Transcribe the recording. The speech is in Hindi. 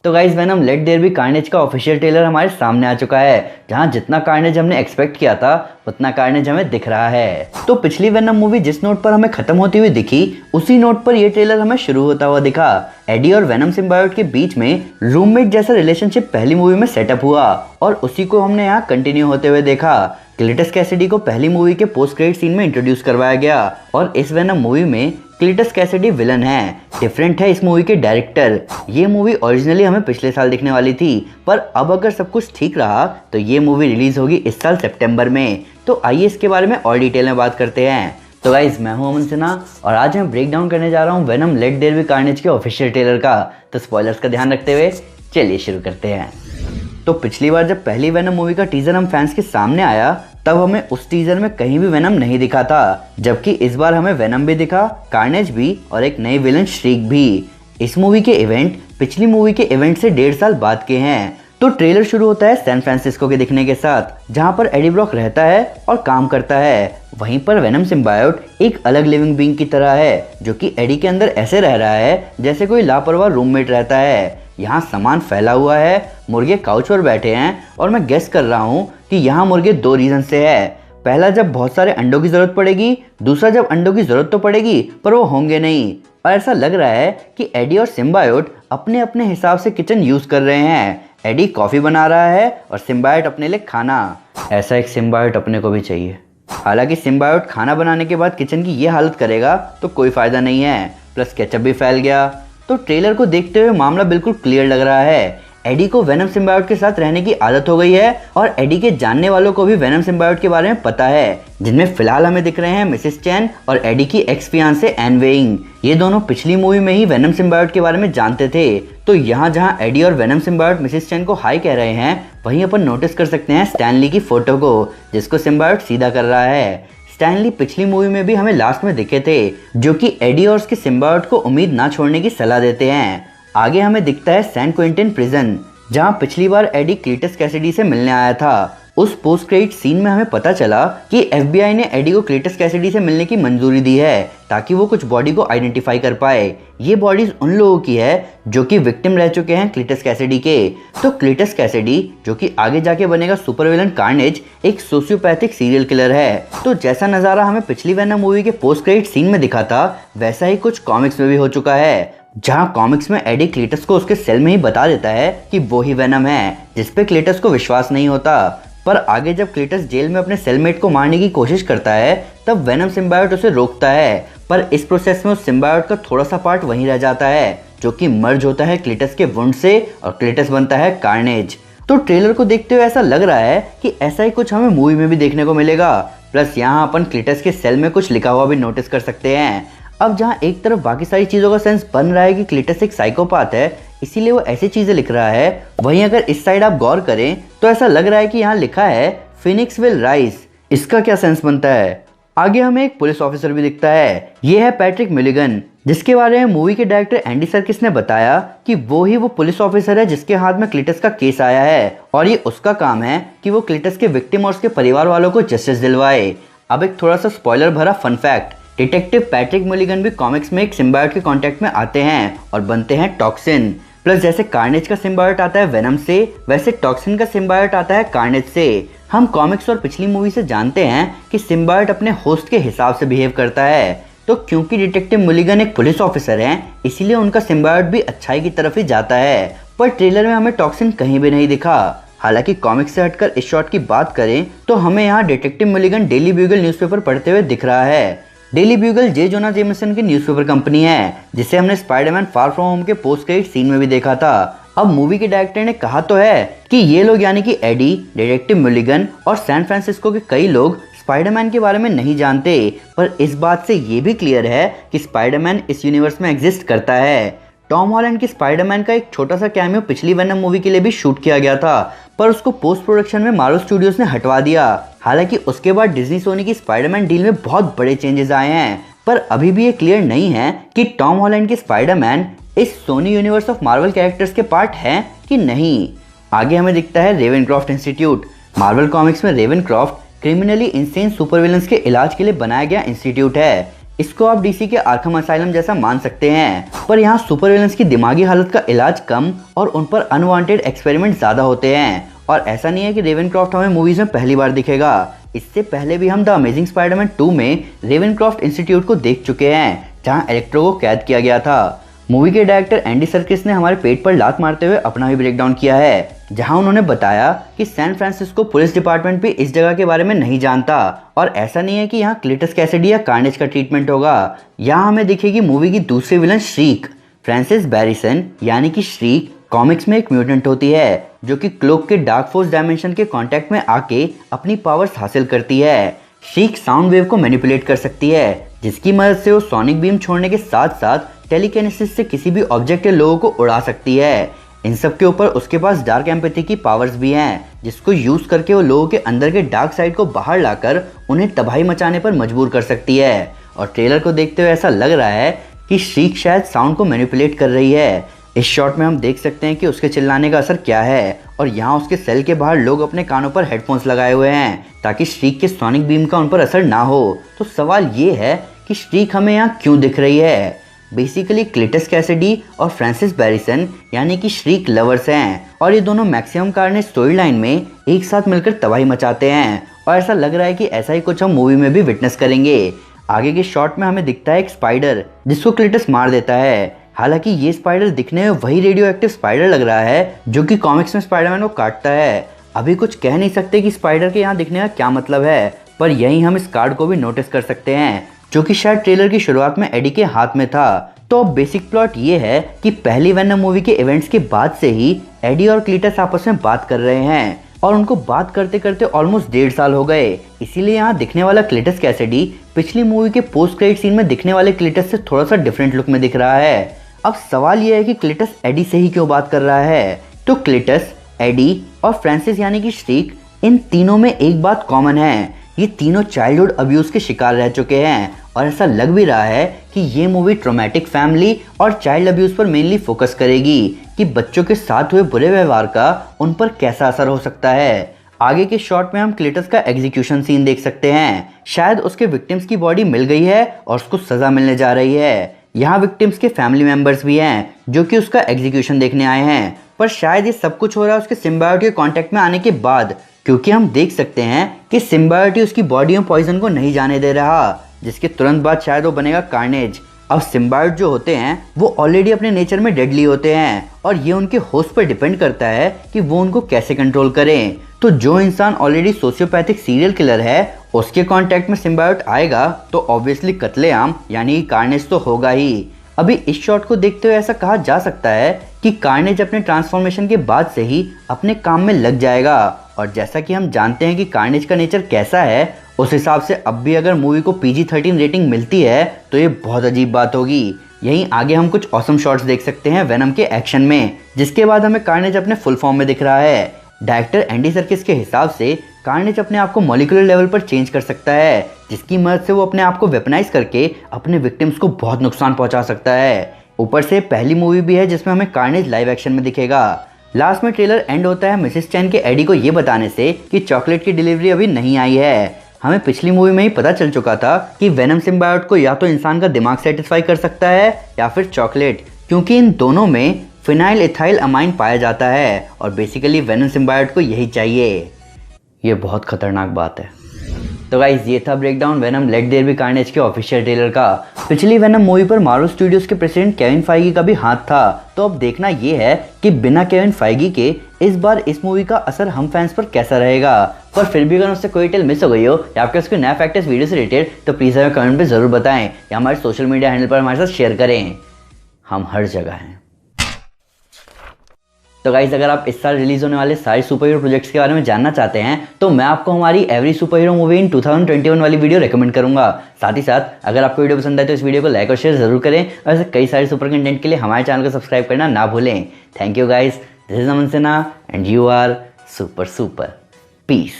तो guys Venom let there be Carnage का ऑफिशियल ट्रेलर हमारे सामने आ चुका है, जहां जितना कार्नेज हमने एक्सपेक्ट किया था उतना कार्नेज हमें दिख रहा है। तो पिछली वेनम मूवी जिस नोट पर हमें खत्म होती हुई दिखी, उसी नोट पर ये ट्रेलर हमें शुरू होता हुआ दिखा। एडी और वेनम सिम्बायोट के बीच में रूममेट जैसा रिलेशनशिप पहली मूवी में सेटअप हुआ और उसी को हमने यहाँ कंटिन्यू होते हुए देखा। क्लीटस कैसिडी को पहली मूवी के पोस्ट क्रेडिट सीन में इंट्रोड्यूस करवाया गया और इस वेनम मूवी में क्लीटस कैसिडी विलन है। डिफरेंट है इस मूवी के डायरेक्टर। ये मूवी ओरिजिनली हमें पिछले साल दिखने वाली थी, पर अब अगर सब कुछ ठीक रहा तो ये मूवी रिलीज होगी इस साल सितंबर में। तो आइए इसके बारे में और डिटेल में बात करते हैं। तो गाइज मैं हूं अमन सिन्हा और आज मैं ब्रेक डाउन करने जा रहा हूं Venom let there be Carnage के ऑफिशियल ट्रेलर का। तो स्पॉयलर्स का ध्यान रखते हुए चलिए शुरू करते हैं। तो पिछली बार जब पहली वेनम मूवी का टीजर हम फैंस के सामने आया तब हमें उस टीजर में कहीं भी वेनम नहीं दिखा था, जबकि इस बार हमें वेनम भी दिखा, कार्नेज भी और एक नई विलन श्रीक भी। इस मूवी के इवेंट पिछली मूवी के इवेंट से 1.5 साल बाद के हैं। तो ट्रेलर शुरू होता है सैन फ्रांसिस्को के दिखने के साथ, जहां पर एडी ब्रॉक रहता है और काम करता है। वहीं पर वेनम सिम्बायोट एक अलग लिविंग बीइंग की तरह है, जो कि एडी के अंदर ऐसे रह रहा है जैसे कोई लापरवाह रूममेट रहता है। यहाँ सामान फैला हुआ है, मुर्गे काउच पर बैठे हैं और मैं गेस कर रहा हूँ कि यहाँ मुर्गे 2 रीजन से है। पहला, जब बहुत सारे अंडों की जरूरत पड़ेगी, दूसरा जब अंडों की जरूरत तो पड़ेगी पर वो होंगे नहीं। और ऐसा लग रहा है कि एडी और सिम्बायोट अपने अपने हिसाब से किचन यूज कर रहे हैं। एडी कॉफी बना रहा है और सिम्बायोट अपने लिए खाना। ऐसा एक सिम्बायोट अपने को भी चाहिए। हालांकि सिम्बायोट खाना बनाने के बाद किचन की ये हालत करेगा तो कोई फायदा नहीं है, प्लस केचप भी फैल गया। तो ट्रेलर को देखते हुए मामला बिल्कुल क्लियर लग रहा है। एडी को वेनम सिम्बायोट के साथ रहने की आदत हो गई है और एडी के जानने वालों को भी वेनम सिम्बायोट के बारे में पता है, जिनमें फिलहाल हमें दिख रहे हैं मिसेस चैन और एडी की एक्स फियांसे एन वेइंग। ये दोनों पिछली मूवी में ही वेनम सिम्बायोट के बारे में जानते थे। तो यहाँ जहाँ एडी और वेनम सिम्बायोट मिसेस चैन को हाई कह रहे हैं, वहीं अपन नोटिस कर सकते हैं स्टैनली की फोटो को, जिसको सिम्बायोट सीधा कर रहा है। स्टैनली पिछली मूवी में भी हमें लास्ट में दिखे थे, जो कि एडी और उसके सिम्बायोट को उम्मीद ना छोड़ने की सलाह देते हैं। आगे हमें दिखता है सैन क्विंटिन प्रिजन, जहां पिछली बार एडी क्लीटस कैसिडी से मिलने आया था। उस पोस्ट क्रेडिट सीन में हमें पता चला कि एफबीआई ने एडी को क्लीटस कैसिडी से मिलने की मंजूरी दी है ताकि वो कुछ बॉडी को आइडेंटिफाई कर पाए। ये बॉडीज उन लोगों की है जो कि विक्टिम रह चुके हैं क्लीटस कैसिडी के। तो क्लीटस कैसिडी, जो कि आगे जाके बनेगा सुपर विलन कार्नेज, एक सोशियोपैथिक सीरियल किलर है। तो जैसा नजारा हमें पिछली वेनम मूवी के पोस्ट क्रेडिट सीन में दिखा था, वैसा ही कुछ कॉमिक्स में भी हो चुका है, जहां कॉमिक्स में एडी क्लीटस को उसके सेल में ही बता देता है कि वो ही वेनम है, जिसपे क्लीटस को विश्वास नहीं होता। पर आगे जब क्लीटस जेल में अपने सेलमेट को मारने की कोशिश करता है तब वेनम सिम्बायोट उसे रोकता है, पर इस प्रोसेस में उस सिम्बायोट का थोड़ा सा पार्ट वहीं रह जाता है, जो कि मर्ज होता है क्लीटस के वुंड से और क्लीटस बनता है कार्नेज। तो ट्रेलर को देखते हुए ऐसा लग रहा है कि ऐसा ही कुछ हमें मूवी में भी देखने को मिलेगा। प्लस यहाँ अपन क्लीटस के सेल में कुछ लिखा हुआ भी नोटिस कर सकते हैं। अब जहाँ एक तरफ बाकी सारी चीज़ों का सेंस बन रहा है कि क्लीटस एक साइकोपाथ है, इसीलिए वो ऐसी चीज़ें लिख रहा है, वहीं अगर इस साइड आप गौर करें तो ऐसा लग रहा है कि यहाँ लिखा है फिनिक्स विल राइज। इसका क्या सेंस बनता है? आगे हमें एक पुलिस ऑफिसर भी दिखता है। ये है पैट्रिक मिलिगन, जिसके बारे में मूवी के डायरेक्टर एंडी सर्किस ने बताया कि वो ही वो पुलिस ऑफिसर है जिसके हाथ में क्लीटस का केस आया है और ये उसका काम है कि वो क्लीटस के विक्टिम और उसके परिवार वालों को जस्टिस दिलवाए। अब एक थोड़ा सा स्पॉइलर भरा फन फैक्ट, डिटेक्टिव पैट्रिक मिलिगन भी कॉमिक्स में एक सिम्बायोट के कांटेक्ट में आते हैं और बनते हैं टॉक्सिन। प्लस जैसे कार्नेज का सिम्बायोट आता है वेनम से, वैसे टॉक्सिन का सिम्बायोट आता है कार्नेज से। हम कॉमिक्स और पिछली मूवी से जानते हैं कि सिम्बायोट अपने होस्ट के हिसाब से बिहेव करता है। तो क्योंकि डिटेक्टिव मिलिगन एक पुलिस ऑफिसर हैं, इसीलिए उनका सिम्बायोट भी अच्छाई की तरफ ही जाता है। पर ट्रेलर में हमें टॉक्सिन कहीं भी नहीं दिखा। हालांकि कॉमिक्स से हटकर इस शॉट की बात करें तो हमें यहाँ डिटेक्टिव मिलिगन डेली ब्यूगल न्यूज़पेपर पढ़ते हुए दिख रहा है। डेली ब्यूगल जे जोना जेमिसन की न्यूज़पेपर कंपनी है, जिसे हमने स्पाइडरमैन फार फ्रॉम होम के पोस्ट क्रेडिट सीन में भी देखा था। अब मूवी के डायरेक्टर ने कहा तो है कि ये लोग यानी कि एडी, डिटेक्टिव मिलिगन और सैन फ्रांसिस्को के कई लोग स्पाइडरमैन के बारे में नहीं जानते, पर इस बात से ये भी क्लियर है कि स्पाइडरमैन इस यूनिवर्स में एग्जिस्ट करता है। टॉम हॉलैंड की स्पाइडरमैन का एक छोटा सा कैमियो पिछली वेनम मूवी के लिए भी शूट किया गया था, पर उसको पोस्ट प्रोडक्शन में मार्वल स्टूडियोज ने हटवा दिया। हालांकि उसके बाद डिज्नी सोनी की स्पाइडरमैन डील में बहुत बड़े चेंजेस आए हैं, पर अभी भी ये क्लियर नहीं है कि टॉम हॉलैंड की स्पाइडरमैन इस Sony universe of Marvel characters के पार्ट हैं कि नहीं। आगे हमें दिखता है रेवेनक्रॉफ्ट इंस्टीट्यूट। मार्वल कॉमिक्स में रेवेनक्रॉफ्ट क्रिमिनली इंसेन सुपर विलन्स के इलाज के लिए बनाया गया इंस्टीट्यूट है। इसको आप डीसी के आर्खम असाइलम जैसा मान सकते हैं, पर यहाँ सुपर विलन्स की दिमागी हालत का इलाज कम और उन पर अनवांटेड एक्सपेरिमेंट ज्यादा होते हैं। और ऐसा नहीं है कि रेवेनक्रॉफ्ट हमें मूवीज में पहली बार दिखेगा, इससे पहले भी हम द अमेजिंग स्पाइडरमैन 2 में रेवेनक्रॉफ्ट इंस्टीट्यूट को देख चुके हैं, जहां इलेक्ट्रो को कैद किया गया था। मूवी के डायरेक्टर एंडी सर्किस ने हमारे पेट पर लात मारते हुए अपना भी ब्रेकडाउन किया है, जहां उन्होंने बताया कि सैन फ्रांसिस्को पुलिस डिपार्टमेंट भी इस जगह के बारे में नहीं जानता और ऐसा नहीं है कि यहाँ क्लिटस कैसिडी या कार्नेज का ट्रीटमेंट होगा। यहाँ हमें दिखेगी मूवी की दूसरी विलन श्रीक। फ्रांसिस बैरिसन यानी कि श्रीक कॉमिक्स में एक म्यूटेंट होती है जो कि क्लोक के डार्क फोर्स डायमेंशन के कांटेक्ट में आके अपनी पावर्स हासिल करती है। श्रीक साउंड वेव को मैनिपुलेट कर सकती है, जिसकी मदद से वो सोनिक बीम छोड़ने के साथ साथ टेलीकिनेसिस से किसी भी ऑब्जेक्ट या लोगों को उड़ा सकती है। इन सब के ऊपर उसके पास डार्क एम्पैथी की पावर्स भी हैं, जिसको यूज करके वो लोगों के अंदर के डार्क साइड को बाहर लाकर उन्हें तबाही मचाने पर मजबूर कर सकती है। और ट्रेलर को देखते हुए ऐसा लग रहा है कि श्रीक शायद साउंड को मैनिपुलेट कर रही है। इस शॉट में हम देख सकते हैं कि उसके चिल्लाने का असर क्या है, और यहाँ उसके सेल के बाहर लोग अपने कानों पर हेडफोन्स लगाए हुए हैं ताकि श्रीक के सोनिक बीम का उन पर असर ना हो। तो सवाल ये है कि श्रीक हमें यहाँ क्यों दिख रही है। बेसिकली क्लिटस कैसिडी और फ्रांसिस बैरिसन यानी कि श्रीक लवर्स हैं, और ये दोनों मैक्सिमम कार्नेज स्टोरी लाइन में एक साथ मिलकर तबाही मचाते हैं, और ऐसा लग रहा है कि ऐसा ही कुछ हम मूवी में भी विटनेस करेंगे। आगे के शॉट में हमें दिखता है एक स्पाइडर जिसको क्लिटस मार देता है। हालांकि ये स्पाइडर दिखने में वही रेडियो एक्टिव स्पाइडर लग रहा है जो कि कॉमिक्स में स्पाइडरमैन को काटता है। अभी कुछ कह नहीं सकते कि स्पाइडर के यहाँ दिखने का क्या मतलब है, पर यहीं हम इस कार्ड को भी नोटिस कर सकते हैं जो कि शायद ट्रेलर की शुरुआत में एडी के हाथ में था। तो अब बेसिक प्लॉट ये है कि पहली वेनम मूवी के इवेंट्स के बाद से ही एडी और क्लिटस आपस में बात कर रहे हैं, और उनको बात करते करते ऑलमोस्ट 1.5 साल हो गए। इसीलिए यहाँ दिखने वाला क्लिटस कैसिडी पिछली मूवी के पोस्ट क्रेडिट सीन में दिखने वाले क्लिटस से थोड़ा सा डिफरेंट लुक में दिख रहा है। अब सवाल यह है कि क्लिटस एडी से ही क्यों बात कर रहा है। तो क्लिटस, एडी और फ्रांसिस यानी कि श्रीक, इन तीनों में एक बात कॉमन है, ये तीनों चाइल्डहुड अब्यूज के शिकार रह चुके हैं, और ऐसा लग भी रहा है कि ये मूवी ट्रॉमेटिक फैमिली और चाइल्ड अब्यूज पर मेनली फोकस करेगी कि बच्चों के साथ हुए बुरे व्यवहार का उन पर कैसा असर हो सकता है। आगे के शॉट में हम क्लिटस का एग्जीक्यूशन सीन देख सकते हैं। शायद उसके विक्टिम्स की बॉडी मिल गई है और उसको सजा मिलने जा रही है। यहाँ विक्टिम्स के फैमिली मेंबर्स भी हैं जो कि उसका एग्जीक्यूशन देखने आए हैं, पर शायद ये सब कुछ हो रहा है उसके सिम्बायोटी के कांटेक्ट में आने के बाद, क्योंकि हम देख सकते हैं कि सिम्बायोटी उसकी बॉडी में पॉइजन को नहीं जाने दे रहा, जिसके तुरंत बाद शायद वो बनेगा कार्नेज। अब सिम्बायोट जो होते हैं वो ऑलरेडी अपने नेचर में डेडली होते हैं, और ये उनके होस्ट पर डिपेंड करता है कि वो उनको कैसे कंट्रोल करें। तो जो इंसान ऑलरेडी सोशियोपैथिक सीरियल किलर है उसके कांटेक्ट में सिम्बायोट आएगा तो ऑब्वियसली कत्लेआम यानी कार्नेज तो होगा ही। अभी इस शॉट को देखते हुए ऐसा कहा जा सकता है कि कार्नेज अपने ट्रांसफॉर्मेशन के बाद से ही अपने काम में लग जाएगा, और जैसा कि हम जानते हैं कि कार्नेज का नेचर कैसा है, उस हिसाब से अब भी अगर मूवी को PG-13 रेटिंग मिलती है तो ये बहुत अजीब बात होगी। यहीं आगे हम कुछ ऑसम शॉट्स देख सकते हैं वेनम के एक्शन में, जिसके बाद हमें कार्नेज अपने फुल फॉर्म में दिख रहा है। डायरेक्टर एंडी सर्किस के हिसाब से कार्नेज अपने आप को मॉलिक्यूलर लेवल पर चेंज कर सकता है, जिसकी मदद से वो अपने आप को वेपनाइज करके अपने विक्टिम्स को बहुत नुकसान पहुंचा सकता है। ऊपर से पहली मूवी भी है जिसमें हमें कार्नेज लाइव एक्शन में दिखेगा। लास्ट में ट्रेलर एंड होता है मिसेस चैन के एडी को ये बताने से कि चॉकलेट की डिलीवरी अभी नहीं आई है। हमें पिछली मूवी में ही पता चल चुका था कि वेनम सिम्बायोट को या तो इंसान का दिमाग सेटिस्फाई कर सकता है या फिर चॉकलेट, क्योंकि इन दोनों में फिनाइल इथाइल अमाइन पाया जाता है, और बेसिकली वेनम सिम्बायोट को यही चाहिए। ये बहुत खतरनाक बात है। तो गाइस ये था breakdown Venom let there be Carnage के ऑफिशियल ट्रेलर का। पिछली वेनम मूवी पर मार्वल स्टूडियोज के प्रेसिडेंट केविन फाइगी का भी हाथ था, तो अब देखना ये है कि बिना केविन फाइगी के इस बार इस मूवी का असर हम फैंस पर कैसा रहेगा। पर फिर भी अगर उससे कोई टेल मिस हो गई हो या आपके उसके नया फैक्ट इस वीडियो से रिलेटेड तो प्लीज़ हमें कमेंट पे ज़रूर बताएं या हमारे सोशल मीडिया हैंडल पर हमारे साथ शेयर करें। हम हर जगह हैं। तो गाइज अगर आप इस साल रिलीज होने वाले सारे सुपर हीरो प्रोजेक्ट्स के बारे में जानना चाहते हैं तो मैं आपको हमारी एवरी सुपर हीरो मूवी इन 2021 वाली वीडियो रेकमेंड करूंगा। साथ ही साथ अगर आपको वीडियो पसंद आए तो इस वीडियो को लाइक और शेयर जरूर करें, और ऐसे कई सारे सुपर कंटेंट के लिए हमारे चैनल को सब्सक्राइब करना ना भूलें। Thank you guys, this is Aman Sinha and you are super super. Piece.